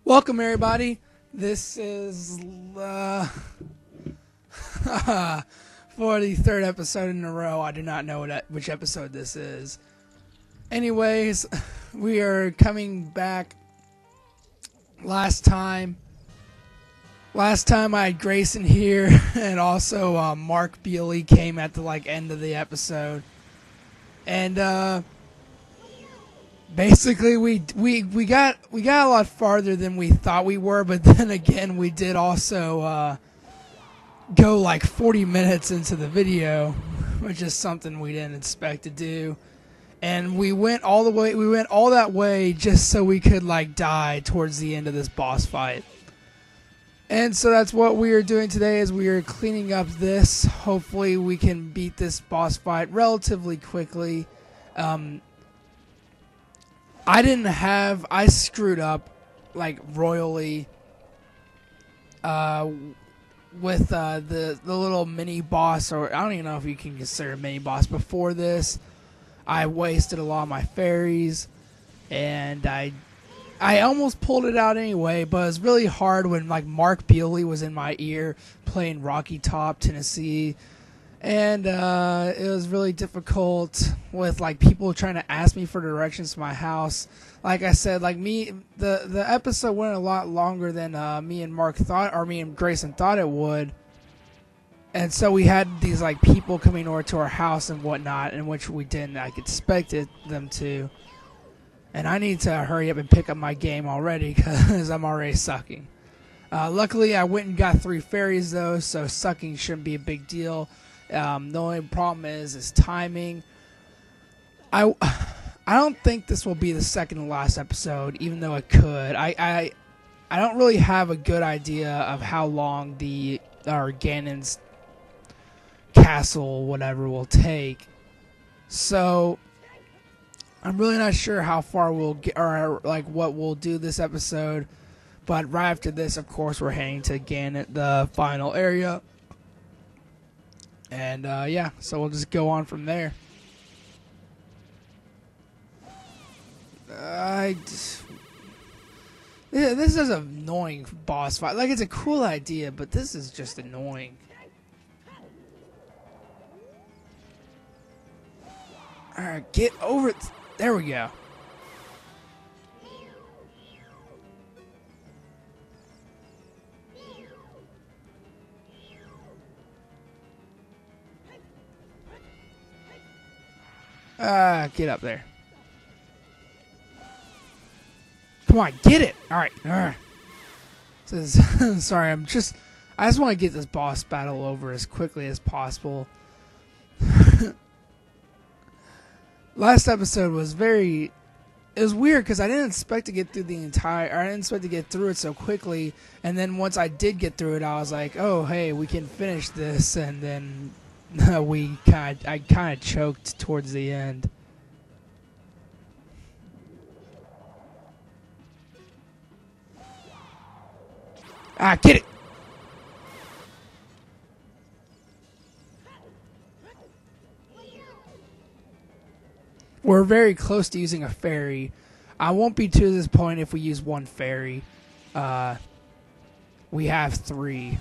Welcome, everybody. This is for the third episode in a row. I do not know which episode this is. Anyways, we are coming back. Last time I had Grayson here, and also Mark Bealey came at the end of the episode, and basically we got a lot farther than we thought we were, but then again we did also go like 40 minutes into the video, which is something we didn't expect to do. And we went all that way just so we could die towards the end of this boss fight. And so that's what we are doing today, is we are cleaning up this. Hopefully we can beat this boss fight relatively quickly. I screwed up royally with the little mini boss, or I don't even know if you can consider a mini boss. Before this, I wasted a lot of my fairies, and I almost pulled it out anyway, but it was really hard when Mark Bealey was in my ear playing Rocky Top, Tennessee. And it was really difficult with people trying to ask me for directions to my house. Like I said, the episode went a lot longer than me and Mark thought, or me and Grayson thought it would. And so we had these people coming over to our house and whatnot, in which we didn't expected them to. And I need to hurry up and pick up my game already, because I'm already sucking. Luckily, I went and got 3 fairies though, so sucking shouldn't be a big deal. The only problem is timing. I don't think this will be the second to last episode, even though it could. I don't really have a good idea of how long Ganon's castle, whatever, will take. So I'm really not sure how far we'll get, or what we'll do this episode. But right after this, of course, we're heading to Ganon, the final area. And yeah, so we'll just go on from there. This is an annoying boss fight. It's a cool idea, but this is just annoying. Alright, get over it. There we go. Get up there. Come on, get it! Alright, sorry, I just want to get this boss battle over as quickly as possible. Last episode was it was weird, because I didn't expect to get through I didn't expect to get through it so quickly, and then once I did get through it, I was like, oh, hey, we can finish this, and then I kind of choked towards the end. Get it! We're very close to using a fairy. I won't be too disappointed if we use 1 fairy. We have 3.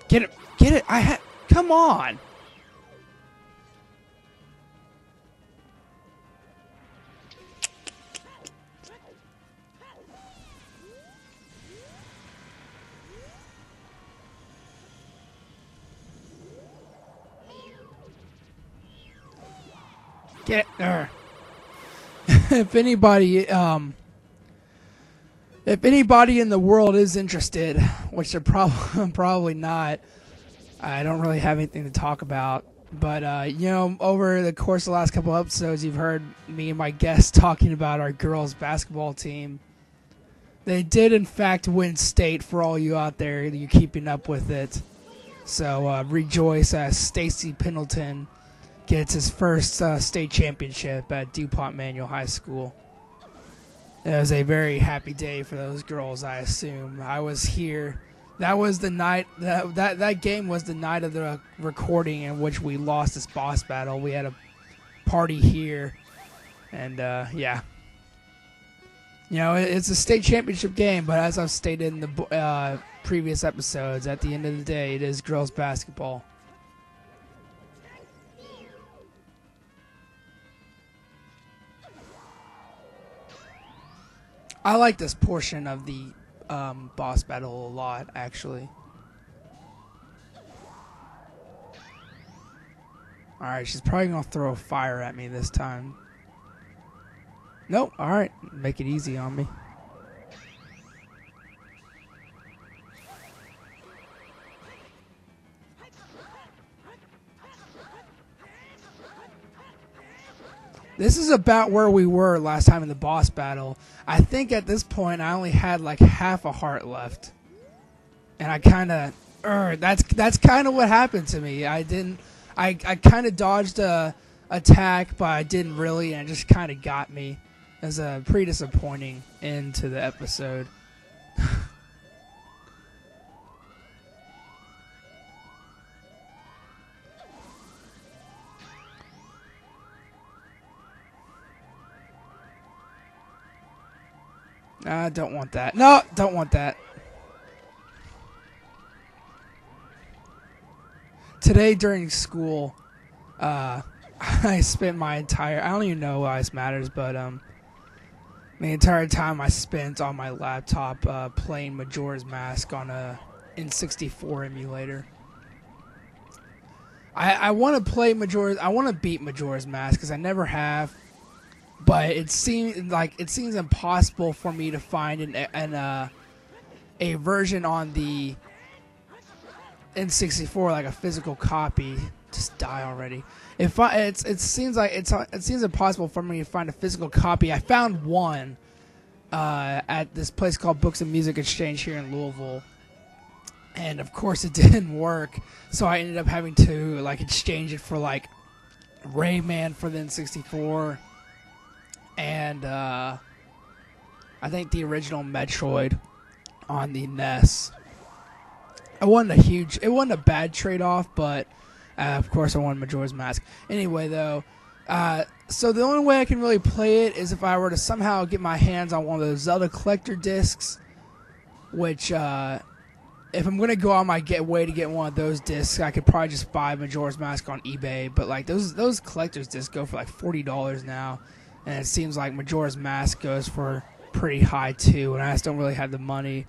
Get it! Get it! Come on! Get it! If anybody in the world is interested, which they're probably not, I don't really have anything to talk about. But over the course of the last couple episodes, you've heard me and my guests talking about our girls' basketball team. They did, in fact, win state, for all you out there. You're keeping up with it. So rejoice as Stacy Pendleton gets his first state championship at DuPont Manual High School. It was a very happy day for those girls, I assume. I was here. That was the night, that game was the night of the recording in which we lost this boss battle. We had a party here, and yeah. You know, it's a state championship game, but as I've stated in the previous episodes, at the end of the day, it is girls basketball. I like this portion of the boss battle a lot, actually. Alright, she's probably going to throw fire at me this time. Nope, alright. Make it easy on me. This is about where we were last time in the boss battle. I think at this point I only had like half a heart left. And I kind of... that's kind of what happened to me. I kind of dodged a attack, but I didn't really, and it just kind of got me. It was a pretty disappointing end to the episode. I don't want that. No, don't want that. Today during school, I spent my entire... I don't even know why this matters, but the entire time I spent on my laptop playing Majora's Mask on a N64 emulator. I want to play Majora's... I want to beat Majora's Mask because I never have. But it seems impossible for me to find a version on the N64, like a physical copy. Just die already. It seems impossible for me to find a physical copy. I found one at this place called Books and Music Exchange here in Louisville, and of course it didn't work. So I ended up having to like exchange it for like Rayman for the N64. And I think the original Metroid on the NES. It wasn't a bad trade-off, but of course I wanted Majora's Mask. Anyway, though, so the only way I can really play it is if I were to somehow get my hands on one of those Zelda collector discs, which if I'm going to go on my way to get one of those discs, I could probably just buy Majora's Mask on eBay. But like those collector's discs go for like $40 now. And it seems like Majora's Mask goes for pretty high too, and I just don't really have the money.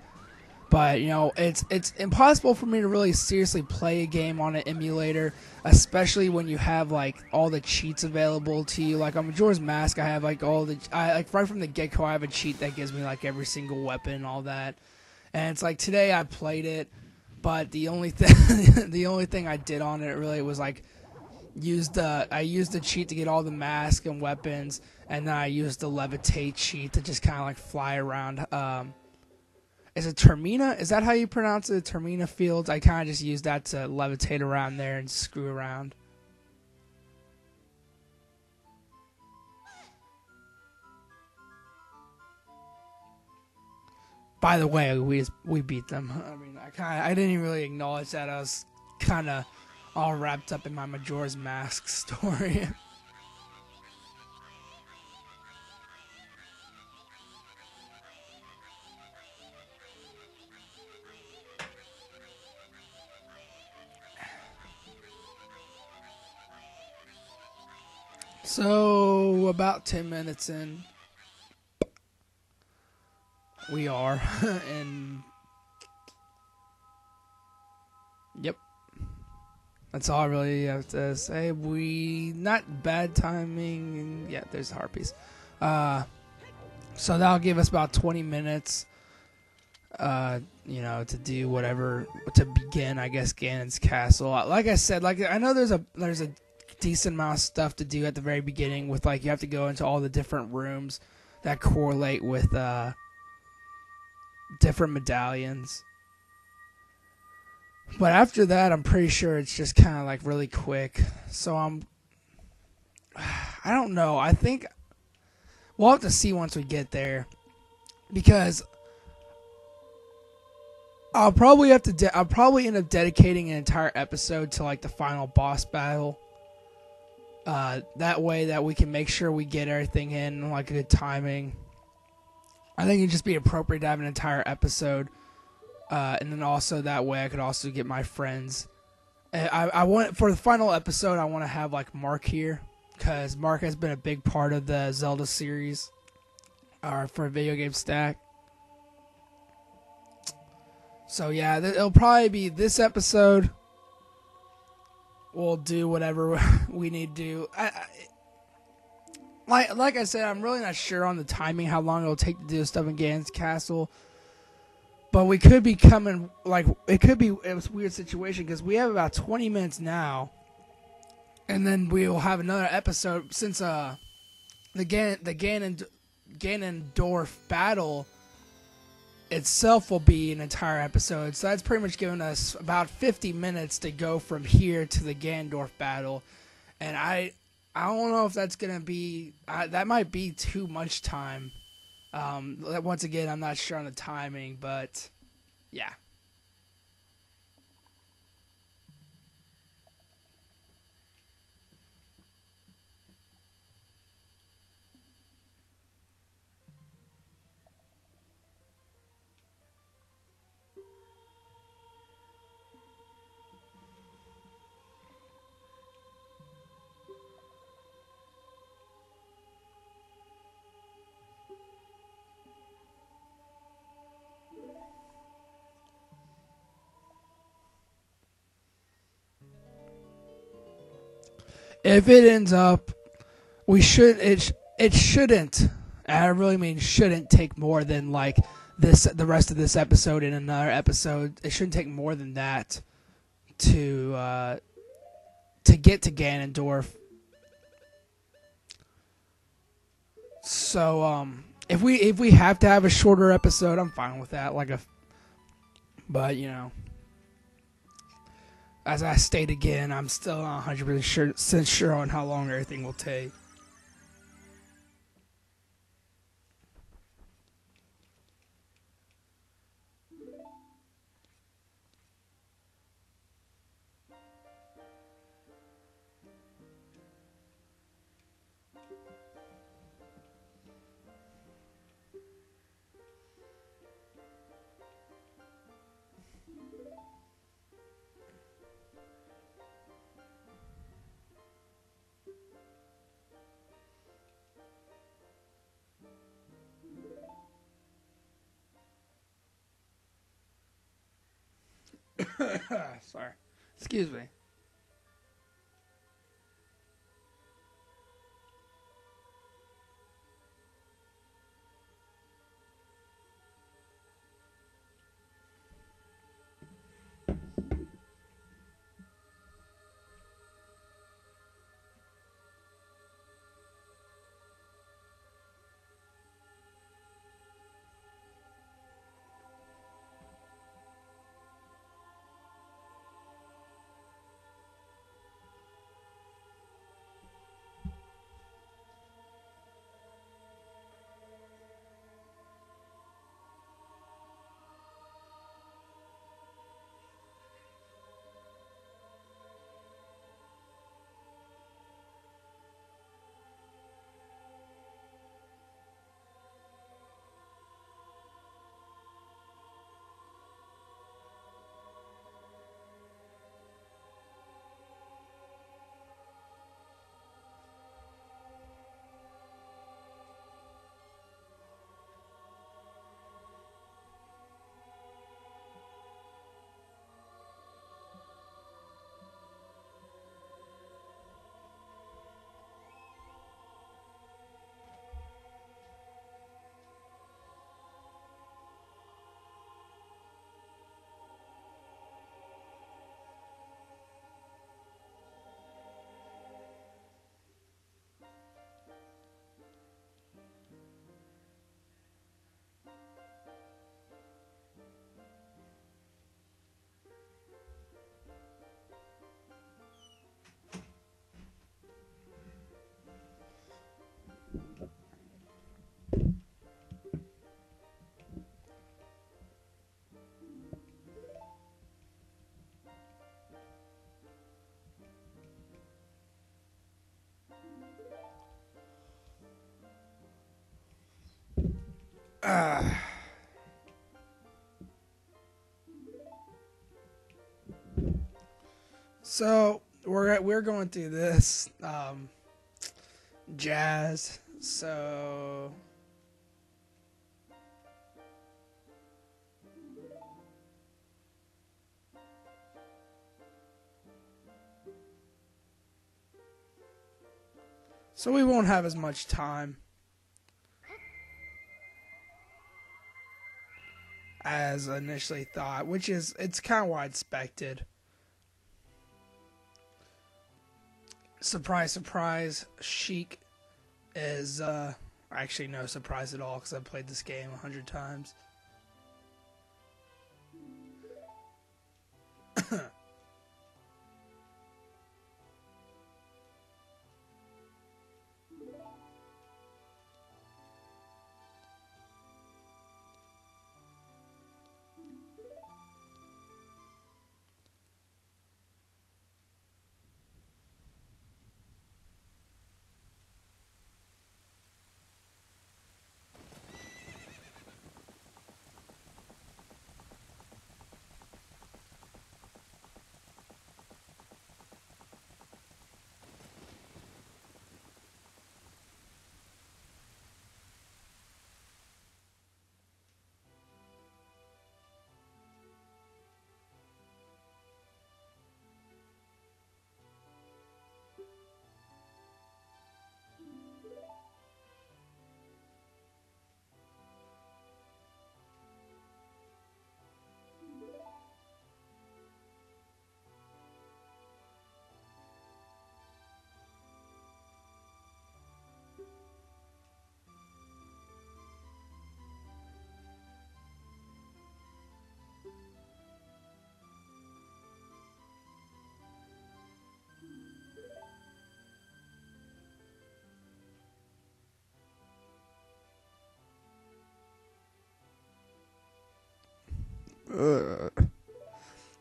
But you know, it's impossible for me to really seriously play a game on an emulator, especially when you have like all the cheats available to you. Like on Majora's Mask, I have like like right from the get-go, I have a cheat that gives me like every single weapon and all that. And it's like today I played it, but the only thing I did on it really was like I used the cheat to get all the masks and weapons, and then I used the levitate cheat to just kind of like fly around. Is it Termina? Is that how you pronounce it? Termina Fields? I kind of just used that to levitate around there and screw around. By the way, we beat them. I mean, I didn't even really acknowledge that. I was kind of all wrapped up in my Majora's Mask story. So, about 10 minutes in, we are, and yep. That's all I really have to say. Not bad timing. Yeah, there's the harpies. So that'll give us about 20 minutes, to do whatever, to begin, I guess, Ganon's castle. Like I said, I know there's a decent amount of stuff to do at the very beginning with, like, you have to go into all the different rooms that correlate with, different medallions. But after that, I'm pretty sure it's just kind of like really quick. So I don't know. I think we'll have to see once we get there, because I'll probably have to. I'll probably end up dedicating an entire episode to like the final boss battle. That way, that we can make sure we get everything in like good timing. I think it'd just be appropriate to have an entire episode, and then also that way I could also get my friends. I want for the final episode. I want to have like Mark here, because Mark has been a big part of the Zelda series, for TheVideoGameStack. So yeah, it'll probably be this episode. We'll do whatever we need to do. Like I said, I'm really not sure on the timing, how long it'll take to do stuff in Ganon's Castle. But we could be coming, like, it was a weird situation, because we have about 20 minutes now. And then we'll have another episode, since the Ganondorf battle itself will be an entire episode. So that's pretty much giving us about 50 minutes to go from here to the Ganondorf battle. And I don't know if that's going to be... that might be too much time. Once again, I'm not sure on the timing, but yeah. If it ends up, it shouldn't. I really mean shouldn't take more than like the rest of this episode in another episode. It shouldn't take more than that to get to Ganondorf. So if we have to have a shorter episode, I'm fine with that. But you know, as I state again, I'm still not 100% sure on how long everything will take. Sorry. Excuse me. So we're going through this jazz. So we won't have as much time as initially thought, which is it's kind of what I expected. Surprise, surprise, Sheik is actually no surprise at all because I've played this game 100 times.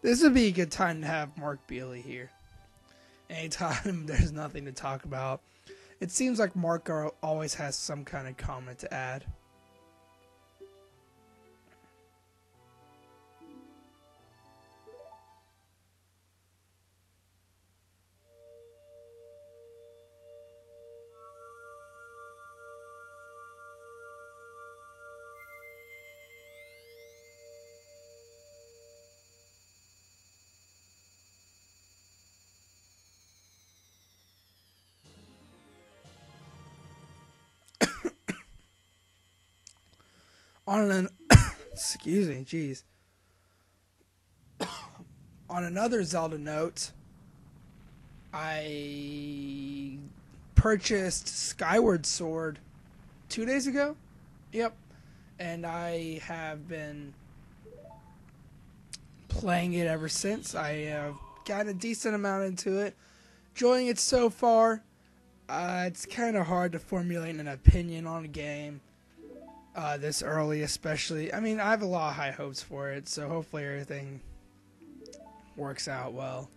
This would be a good time to have Mark Bealey here. Anytime there's nothing to talk about, it seems like Mark always has some kind of comment to add. On an excuse me, jeez. On another Zelda note, I purchased Skyward Sword 2 days ago. Yep, and I have been playing it ever since. I have got a decent amount into it, enjoying it so far. It's kind of hard to formulate an opinion on a game this early, especially. I mean, I have a lot of high hopes for it, so hopefully everything works out well.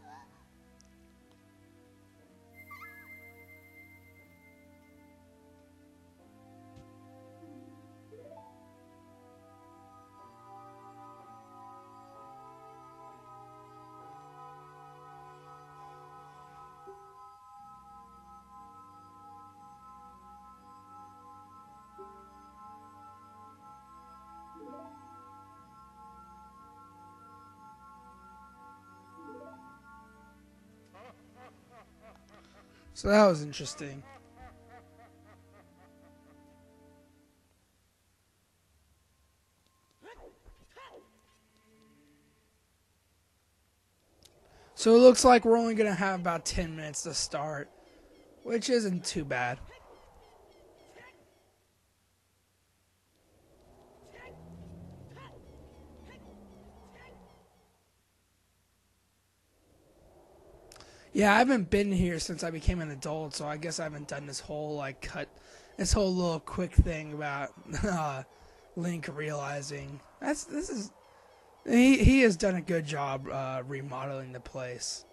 So that was interesting. So it looks like we're only going to have about 10 minutes to start, which isn't too bad. Yeah, I haven't been here since I became an adult, so I guess I haven't done this whole this whole little quick thing about Link realizing he has done a good job remodeling the place.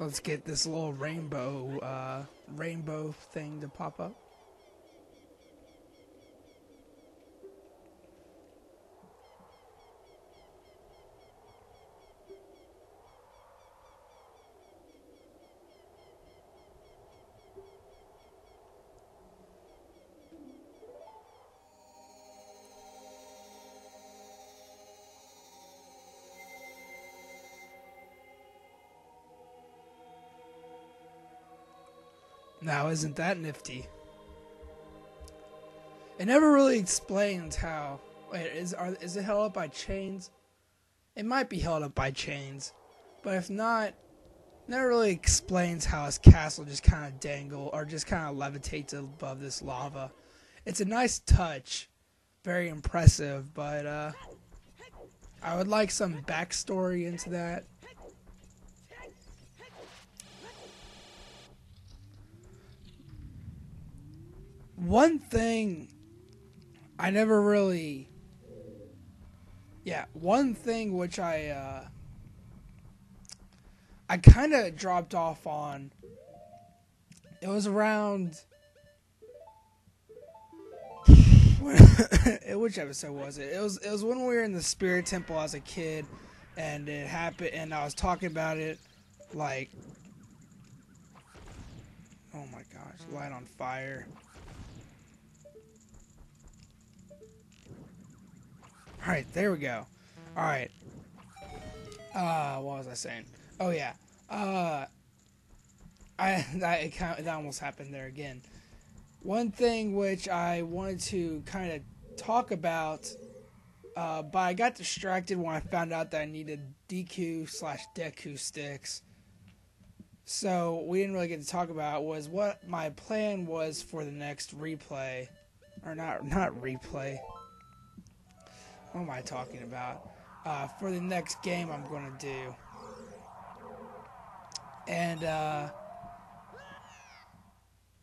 Let's get this little rainbow thing to pop up. Now, isn't that nifty? It never really explains how. Wait, is it held up by chains? It might be held up by chains, but if not, it never really explains how his castle just kind of just kind of levitates above this lava. It's a nice touch, very impressive, but I would like some backstory into that. One thing I never really... Yeah, one thing which I kind of dropped off on, it was around... Which episode was it? It was when we were in the Spirit Temple as a kid, and it happened, and I was talking about it, like... Oh my gosh, light on fire. Alright, there we go. Alright. What was I saying? Oh yeah. That almost happened there again. One thing which I wanted to kind of talk about, but I got distracted when I found out that I needed DQ/Deku sticks. So we didn't really get to talk about was what my plan was for the next replay. Or not replay. What am I talking about? For the next game I'm going to do. And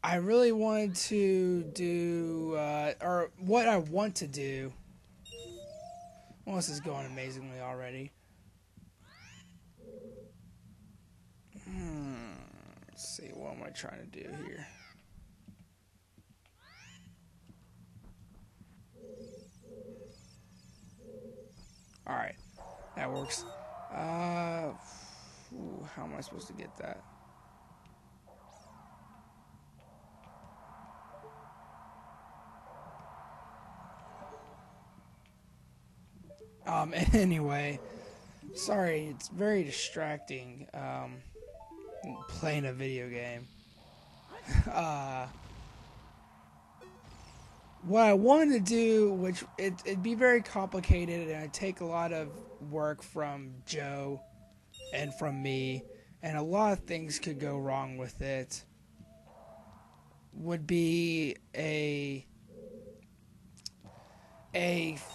I really wanted to do, or what I want to do. Well, this is going amazingly already. Let's see, what am I trying to do here? Alright, that works. How am I supposed to get that? Anyway, sorry, it's very distracting, playing a video game. What I wanted to do, which it'd be very complicated and it'd take a lot of work from Joe and from me, and a lot of things could go wrong with it, would be a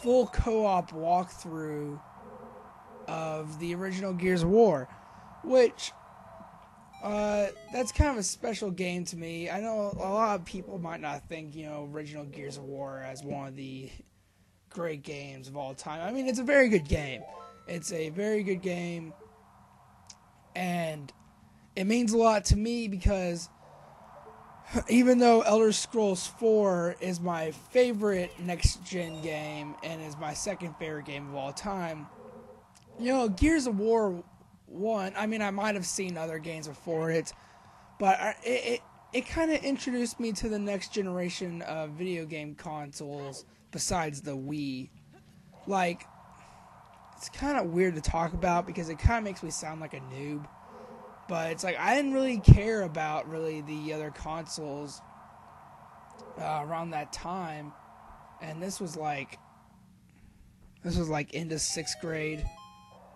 full co-op walkthrough of the original Gears of War, which that's kind of a special game to me. I know a lot of people might not think, original Gears of War as one of the great games of all time. I mean, it's a very good game. It's a very good game, and it means a lot to me because even though Elder Scrolls 4 is my favorite next-gen game and is my second favorite game of all time, Gears of War 1, I mean, I might have seen other games before it, but it kind of introduced me to the next generation of video game consoles besides the Wii. Like, it's kind of weird to talk about because it kind of makes me sound like a noob, but it's like I didn't really care about the other consoles around that time, and this was like into 6th grade,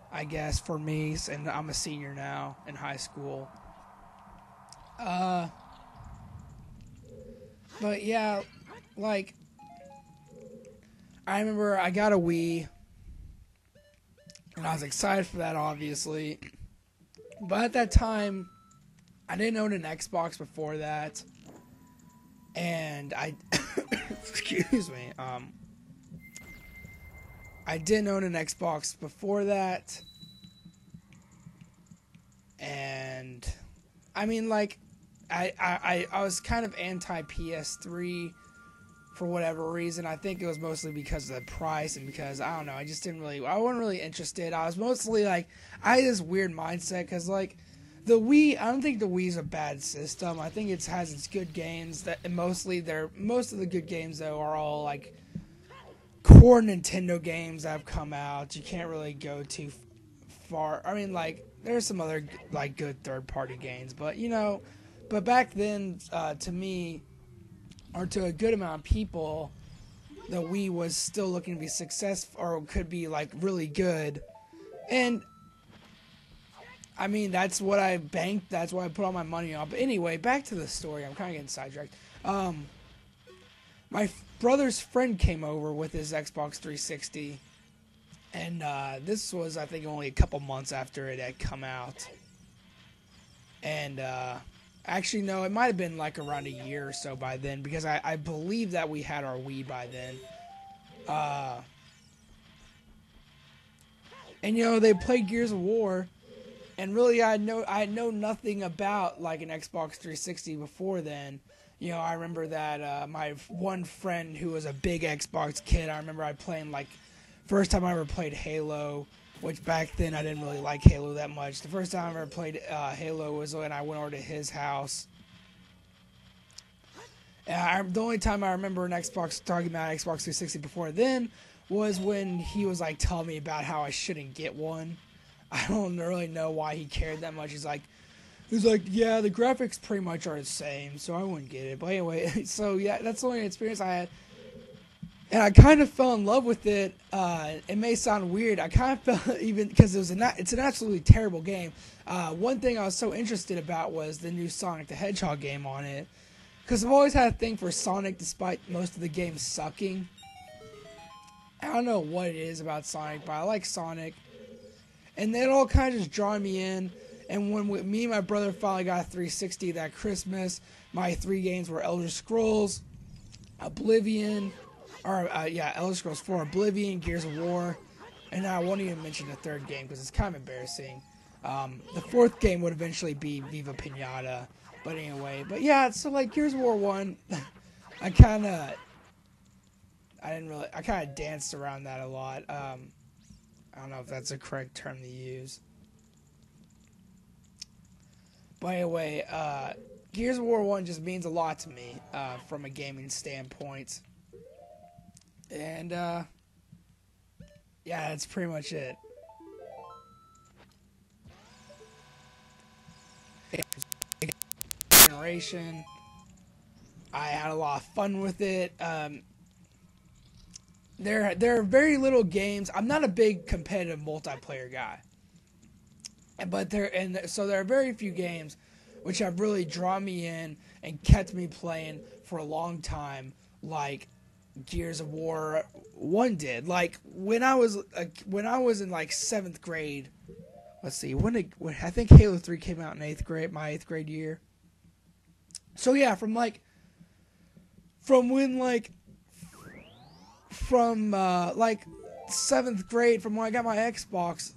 I guess, for me, and I'm a senior now in high school. But yeah, like, I remember I got a Wii, and I was excited for that, obviously. But at that time, I didn't own an Xbox before that, and excuse me, I didn't own an Xbox before that, and I mean, like, I was kind of anti PS3 for whatever reason. I think it was mostly because of the price and because, I don't know, I just didn't really, I wasn't really interested. I was mostly like, I had this weird mindset because, like, the Wii, I don't think the Wii's a bad system. I think it has its good games, that and most of the good games, though, are all, like, core Nintendo games that have come out. You can't really go too far. I mean, like, there's some other, like, good third-party games, but, you know, but back then, to me, or to a good amount of people, the Wii was still looking to be successful, or could be, like, really good. And I mean, that's what I banked. That's what I put all my money on. But anyway, back to the story. I'm kind of getting sidetracked. My brother's friend came over with his Xbox 360, and this was, I think, only a couple months after it had come out. And actually, no, it might have been like around a year or so by then, because I believe that we had our Wii by then. And you know, they played Gears of War. And really, I had known nothing about, like, an Xbox 360 before then. You know, I remember that my one friend who was a big Xbox kid, I remember I playing, like, first time I ever played Halo, which back then I didn't really like Halo that much. The first time I ever played Halo was when I went over to his house. And the only time I remember an Xbox, talking about Xbox 360 before then, was when he was, like, telling me about how I shouldn't get one. I don't really know why he cared that much. He's like, yeah, the graphics pretty much are the same, so I wouldn't get it. But anyway, so yeah, that's the only experience I had. And I kind of fell in love with it. It may sound weird. I kind of fell, even because it's an absolutely terrible game. One thing I was so interested about was the new Sonic the Hedgehog game on it. Because I've always had a thing for Sonic, despite most of the games sucking. I don't know what it is about Sonic, but I like Sonic. And it all kind of just drawn me in. And when me and my brother finally got a 360 that Christmas, my 3 games were Elder Scrolls, Oblivion, Elder Scrolls 4, Oblivion, Gears of War, and I won't even mention the 3rd game because it's kind of embarrassing. The 4th game would eventually be Viva Pinata, but anyway. But yeah, so like Gears of War 1, I kind of danced around that a lot. I don't know if that's a correct term to use. But anyway, Gears of War 1 just means a lot to me from a gaming standpoint. And, yeah, that's pretty much it. Generation. I had a lot of fun with it. There are very little games. I'm not a big competitive multiplayer guy. But so there are very few games which have really drawn me in and kept me playing for a long time, like Gears of War 1 did. Like when I was in like 7th grade. Let's see, when I think Halo 3 came out in 8th grade, my 8th grade year. So yeah, from 7th grade, from when I got my Xbox,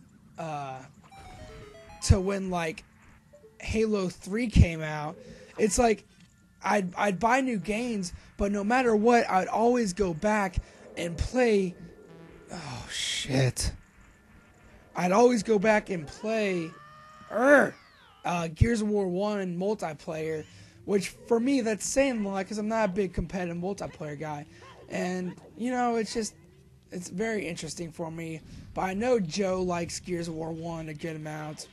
to when like Halo 3 came out, it's like I'd buy new games, but no matter what, I'd always go back and play. Oh shit! I'd always go back and play Gears of War 1 multiplayer, which for me that's saying a lot because I'm not a big competitive multiplayer guy, and you know it's very interesting for me. But I know Joe likes Gears of War 1 a good amount.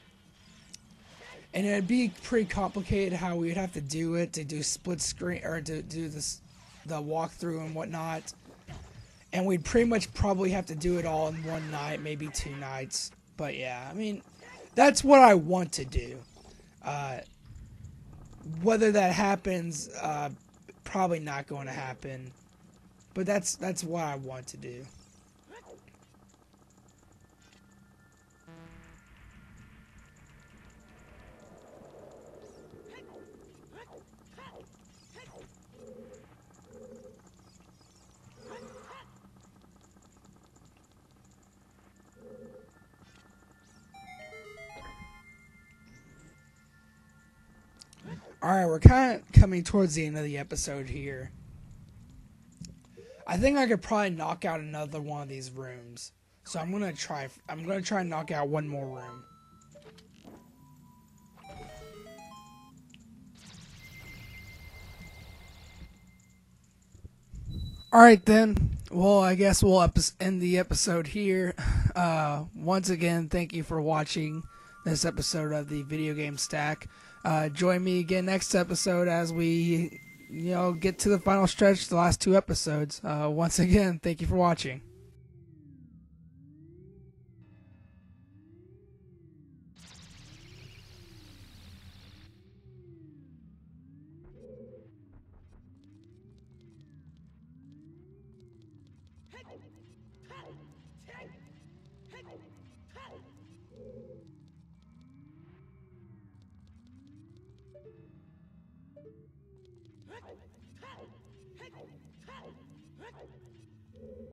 And it'd be pretty complicated how we would have to do it, to do split screen, or to do the walkthrough and whatnot. And we'd pretty much probably have to do it all in one night, maybe 2 nights. But yeah, I mean, that's what I want to do. Whether that happens, probably not going to happen. But that's what I want to do. Alright, we're kind of coming towards the end of the episode here. I think I could probably knock out another one of these rooms. So I'm gonna try and knock out one more room. Alright then. Well, I guess we'll end the episode here. Once again, thank you for watching this episode of the Video Game Stack. Join me again next episode as we, get to the final stretch, the last 2 episodes. Once again, thank you for watching. Hey!